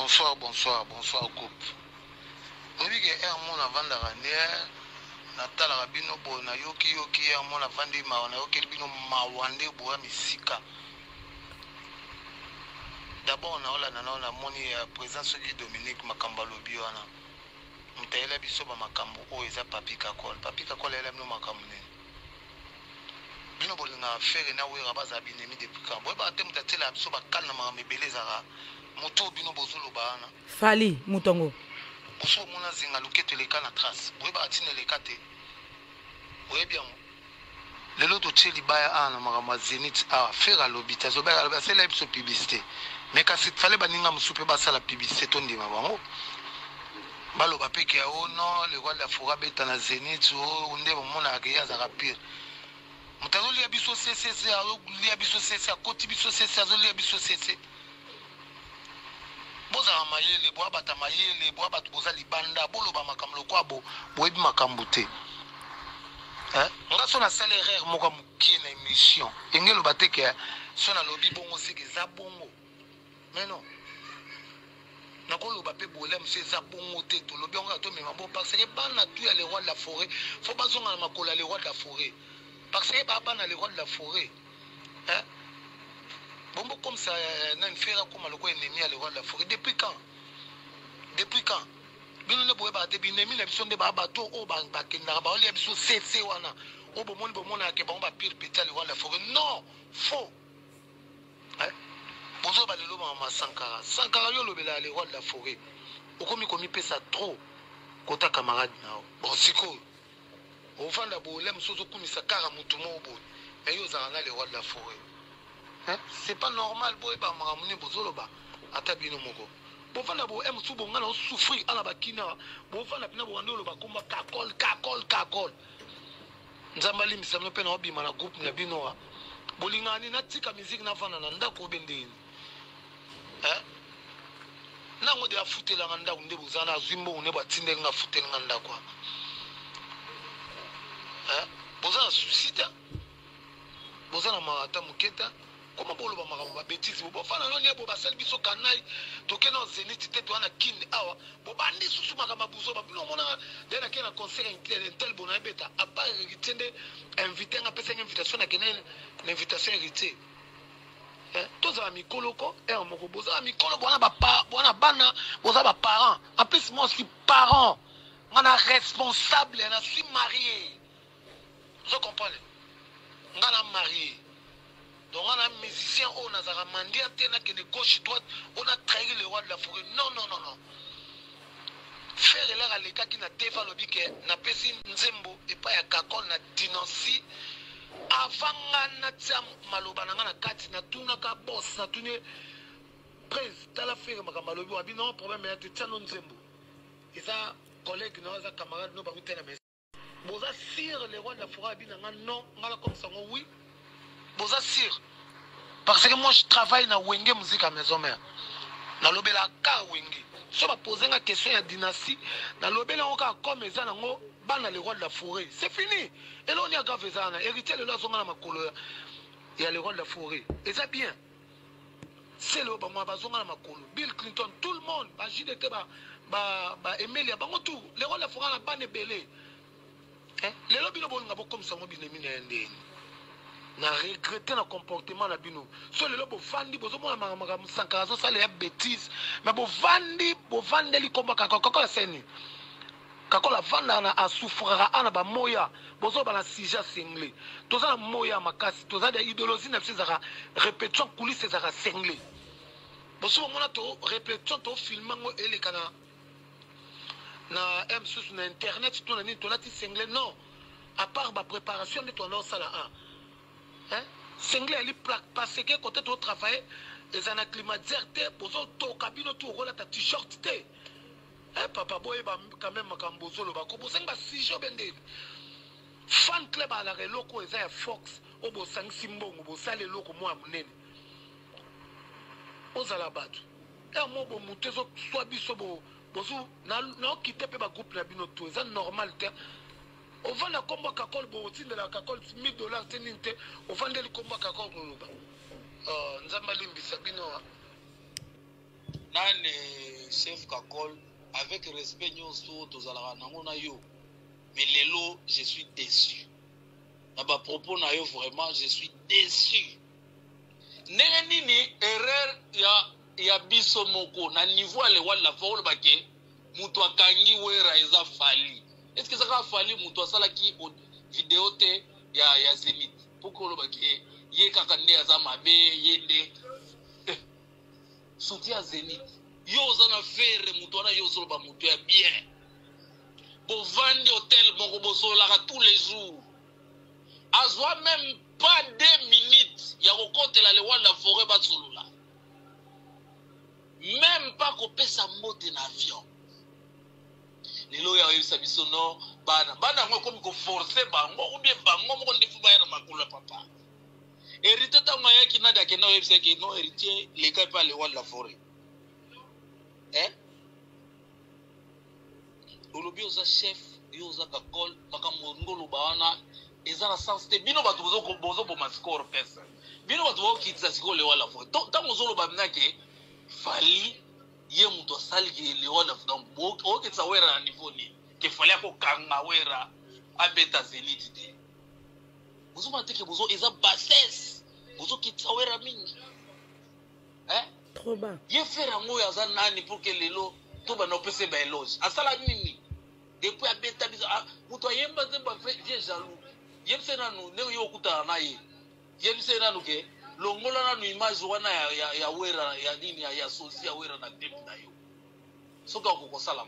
Bonsoir, bonsoir, bonsoir, groupe. Vous voyez que mon avant d'arranger, Natal Rabino Bona, Yoki, mon avant de Mawana, Yoki, Bino Mawande, Boa, Misika. D'abord, on a moni présence de Dominique Makambalo Biwana. Mtaela Bisoba Makambo, oh, ils a Papi Kakol. Papi Kakol, elle aime nos Makamune. Bino Bolina, faire et Nawe Rabaza Binemi depuis quand. Boy, bah, t'aimes t'atteler à Bisoba Kalnama, mais Belezara. Moto Bino Bozolo Bahana. Fali, Moutongo. Boso Mona Zinga, Luket les cannes à trace. Boy, bah, Tine les Kate. Boy, bien. Le lot de Tcheli Baya Anna, Marama Zenit, à faire à l'obita. Zobert, c'est la publicité. Mais quand il fallait baninga moussoupe basa la publicité, ton dit ma bango. Balo bapé qui a oh non, le roi de la forêt bête en Zénith, oh, on est au monde à Gaya Zarapir. Moutazo li abisso CCC, li abisso CCC, à côté bisso CCC, azo li abisso CCC. Boza amayele, boa bata mayele, boa batu boza libanda, bolo ba makamlo kwa bo, boebi makambute. Nga son a salaire moka mukie na émission. Engelo bate ke son a lobby bongo seke za bongo. Mais non. Nakolo bapé bolem c'est za bongo te to lobby on to mema bon parce que bana tu les rois de la forêt. Faut pas zonga makola les rois de la forêt. Parce que bana les rois de la forêt. Hein? Bombo comme ça nan fera comme le quoi ennemi les rois de la forêt depuis quand? Depuis quand? Bino ne boye ba te binemi na biso nde ba bato o ba kenda ba oli biso CC wana. O bomona ke ba on ba pire péter les rois de la forêt. Non, faux. Hein? Bonjour Balelo Mama Sankara. Sankara yo lobela les rois de la forêt. Okomi komi pesa trop. Kota camarade nao. Bon siko. Ofanda bolem sozo kumisa kara mutumo bo. Mais yo zanga les rois de la forêt. Hein? C'est pas normal boy ba maramune bozolo ba atabino moko. Bofanda bo em subo ngana o souffrir ala bakina. Bofanda pina bo ngando lo ba komba kakol. Nzambali misamno pe na obima na groupe na binoa. Bolingani na tika musique na fana na ndako bendeni. Hein? Na ngode ya futela nganda unde buzana zwimbo une batinde nga futela nganda kwa. Hein? Bozana susita. Bozana mata muketa. Comment bolo ba makambo ba bêtise bo fana no ne bo ba sel biso kanai to kena zeniti te to ana kin awa bo bandi susu makama buzo ba bino mona dena kena concert intel bona beta a pas ritende invité nga pesa invitation na kena l'invitation hérité. Tous les mikolo ko et on moko boza mikolo bona bana boza ba parents en plus moi aussi parent on a responsable on suis marié vous comprenez on a marié donc on a un musicien on a zara mandia tena que de gauche droite on a trahi le roi de la forêt non faire l'air à l'état qui n'a tefa lobi que na pesi nzembo et pas ya kakol na dinansi avant na tia maloba na ngana kati na tuna ka boss na tune prince tala faire makamba lobi wabi non problème ya tia non nzembo et ça collègue no za camarade no ba mutena mais boza sire le roi de la forêt abi na non ngala comme ça oui boza sire parce que moi je travaille na wenge musique à maison mère na lobela ka wenge so ba poser une question ya dynastie na lobela on ka comme ça nango bana le roi de la forêt c'est fini et là on y a grave ça na héritier de la zonga na makolo ya le roi de la forêt et ça bien c'est le ba bazonga na makolo Bill Clinton tout le monde ba JDT ba Emilia bango tout le roi de la forêt na bane belé hein le lobby no bolanga bo comme ça mo binemi na ndeni na regretter le comportement na bino so le lobo vandi bozo mona mama Sankara zo sale ya bêtise mais bo vandeli komba kakola seni kakola vanda na asufrara ana ba moya bozo bana sija singlé toza na moya makasi toza de idéologie na fizaka répétition coulisse zaka singlé bozo mona to répétition to filmango elekana na M6 na internet to na ni to lati singlé non à part ba préparation de ton sala a hein singlé ali plaque parce que côté to travailler les ana climatiseur te bozo to cabine to rola ta t-shirt te papa boy ba quand même makambozo lo ba ko bosenga si jo bende fan club ala reloko eza ya Fox o bo sang simbongo bo sale loko mo amunene ozala batu mo bo mutezo soit biso bo bozo na quitter pe ba groupe na bino to eza normal te on vend la combat kakol bo tinde la kakol $1000 teninte on vend le combat kakol ko loba nzamba limbi sabino nan chef Kakol avec respect nyonso tozalaka nango na yo mais lelo je suis déçu na ba propos na yo vraiment je suis déçu ndenge nini erreur ya biso moko na niveau ale wala folo bake mutu akangi wera eza fali est-ce que ça ka fali mutu asala ki vidéo te ya Zenith poko lo bake ye kaka nde aza mabe ye nde soutien Zenith yo ozana faire mutu wana yo zoloba mutu ya bien bovandi hôtel moko bosolaka tous les jours azwa même pas 2 minutes ya kokotela le wala forêt batsolola même pas kopesa mbote na avion lelo ya yebisa biso no bana ngo komi ko forcer bango ou bien bango moko ndefu bayana makolo papa héritier tanga yaki nada ke no yebisa ke no héritier le kai pa le wala forêt olobi oza chef yo oza Kakol makambo ngolo bawana ezana sens te bino bato bozo boma score pesa bino bato bokitisa siko le wala forêt tango zolo babinake fali ye mutu asali ke le wala donc okitisa wera na niveau ni ke fali akokanga wera abeta Zenith te bozo mateke bozo eza bassesse bozo kitisa wera mingi trop bas ye faire ngo ya za nani pour que lelo to bana opese ba eloge asala nini depuis abeta biso mutu ayemba zemba vie jaloux yebise nanu ne yo kuta na ye yebise nanu ke longola nanu image wana ya wera ya nini ya sosia wera na dep na yo soka ko kosala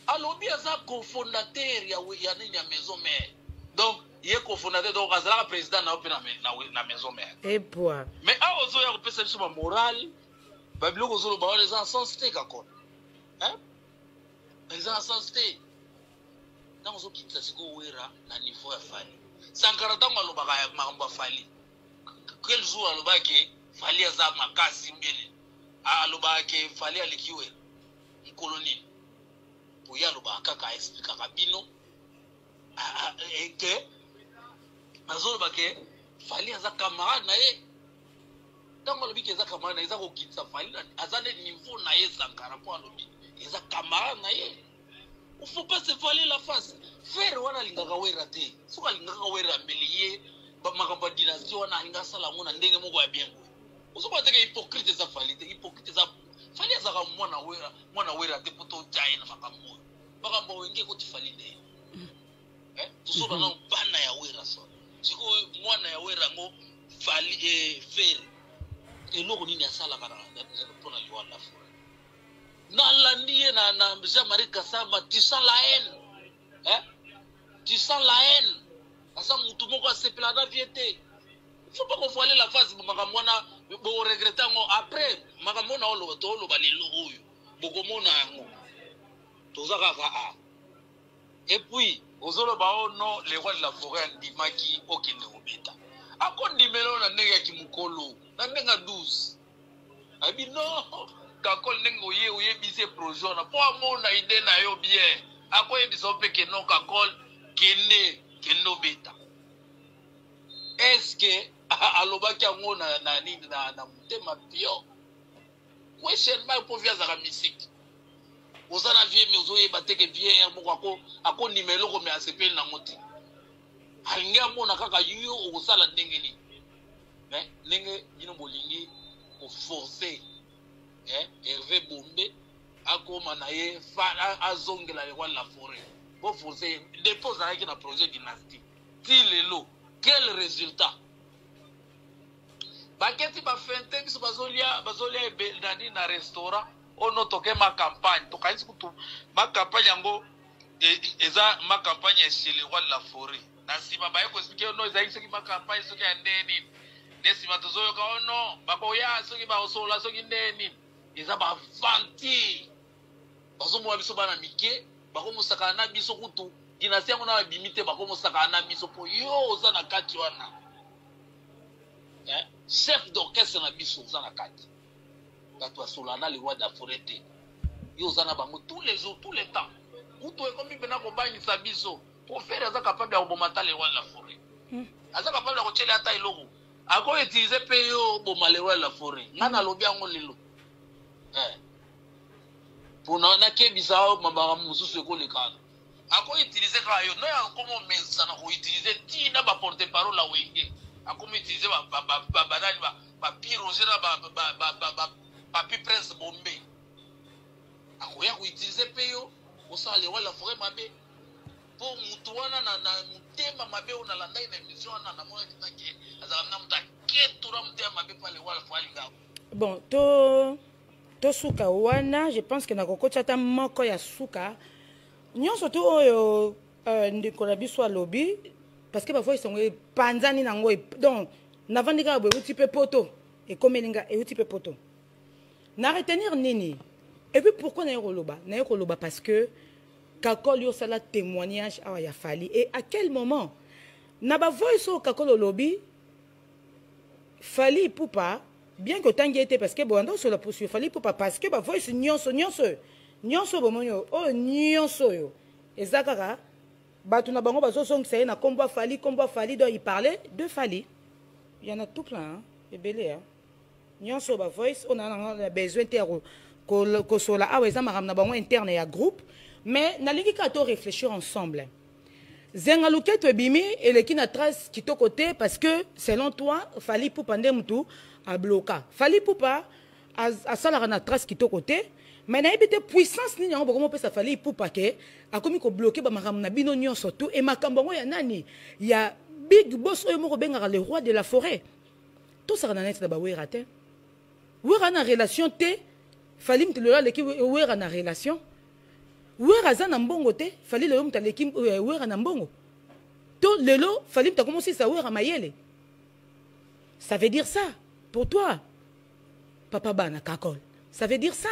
alobi aza cofondateur ya nini ya maison mère donc ye cofondateur donc azala président na opena na maison mère et puis mais a ozo ya kopesa biso ba moral ba biloko zolo ba les sens te Kakol les sens te tango zo kitsa siko wera na niveau ya fali sankara tango alobaka ya makambo fali quel jour alobaki fali aza makasi mbele alobaki fali alikiwe mkoloni poya alobaka kaka explique ka bino que azolobaki fali aza camarade na ye tango alobiki eza camarade na ye eza kokitsa fali aza ne niveau na ye sankara po alobi eza camarade na ye il faut pas se voiler la face faire wana lingaka wera te soka lingaka wera mbele ye makambo dynastie wana alinga sala ngona ndenge moko ya bien usoba teke hypocrite za fali te hypocrite za fali za ka mwana wera te poto jaye na makambo wenge ko tifali ne tusoba na bana ya wera so siko mwana ya wera ngo fali faire eloko nini asala kana pona yo la fo na landie na Jean-Marie Kasama tu sens la haine tu sens la haine asa mutu moko asepela na viete il faut pas qu'on voile la face makambo na bo regretter ngo après makambo na olo to lo balelo oyo bokomona yango tozaka ka et puis ozolo ba ono le roi de la forêt ndimaki okende obeta akondimelo na ndenge ya kimukolo na ndenge 12 abi no Kakol nengo ye oyebise projet na po amona ide na yo bien akoyebisa opeke no Kakol kende obeta est-ce que alobaki yango na nini na mutema pio question ma po via za musique ozana vie mais ozoyeba teke bien moko akondimelo ko me asepeli na moti alingi amona kaka yo okosala ndenge nini ndenge bino bolingi ko forcer Hervé Bombe akoma na ye azongela le roi de la forêt bo forcer dépose avec na projet dynastique ti lelo quel résultat baketi ba fente biso bazolia dani na restaurant ono toke ma campagne to kaisi kutu ma campagne yango eza ma campagne chez le roi de la forêt na sima ba yeko expliquer no eza isoki ma campagne soki andeni desima tozoyo ka ono bakoya soki ba osola soki ndeni eza ba vanti bazomo biso bana mike bakomo sakana na biso kutu dynastie yango na bimite bakomo sakana na biso po yo oza na kati wana chef d'orchestre na biso oza na kati bato asolana le roi de la forêt te yo oza na bango tous les jours tous les temps kutu ekomi pena kobangisa biso po faire aza capable ya kobomata le roi de la forêt aza capable ya kotyela ata eloko ako utiliser pe yo boma le roi de la forêt nga nalobi yango lelo Pour na ke bizao mabara mususu ko le kana. Ako utiliser ka yo no ya komo mensa na ko utiliser ti na ba porte parole la wenge. Ako utiliser ba banani ba pirozera ba pi prince bombe. Ako ya ko utiliser pe yo osale wala forêt mabe. Pour mutu wana na mutema mabe ona landa ina émission na mona kitake. Azala na mutake tura mutema mabe pale wala fali ngao. Bon, to suka wana, je pense que na kokotcha ta moko ya suka. Nyonso to oyo ndikola biso alobi parce que parfois ils sont panzani nango donc navandika bo uti pe poto et komelinga et uti pe poto. Na retenir nini? Et puis pourquoi na yokoloba? Na yokoloba parce que kakol yo sala témoignage awa ya fali et à quel moment na ba voice o kakol lobi fali poupa bien que tangi été parce que bon sur la poursuite fallait pour pas parce que bah voice nyonso bomonyo oh nyonso yo ezakara batu na bango bazo song c'est na combat fali donc il parlait de fali il y en a tout plein hein et belé hein nyonso ba voice on a besoin terre ko sola ah ouais ça maram na bango interne ya groupe mais na lingi ka to réfléchir ensemble zenga luketo bimi et le kina trace qui to côté parce que selon toi fali pour pande mutu a bloqué. Fallait pour pas à ça la trace qui to côté mais na ebité puissance ni nyango comment peut ça fallait pour pas que a commis ko bloquer ba maram na bino nyon surtout et makambo ya nani ya big boss oyo moko benga le roi de la forêt tout ça na net da ba wera te wera na relation te fallait me le leki wera na relation wera za na mbongo te fallait le mta leki wera na mbongo to lelo fallait me commencer ça wera mayele ça veut dire ça. Pour toi, Papa Bana Kakol, ça veut dire ça.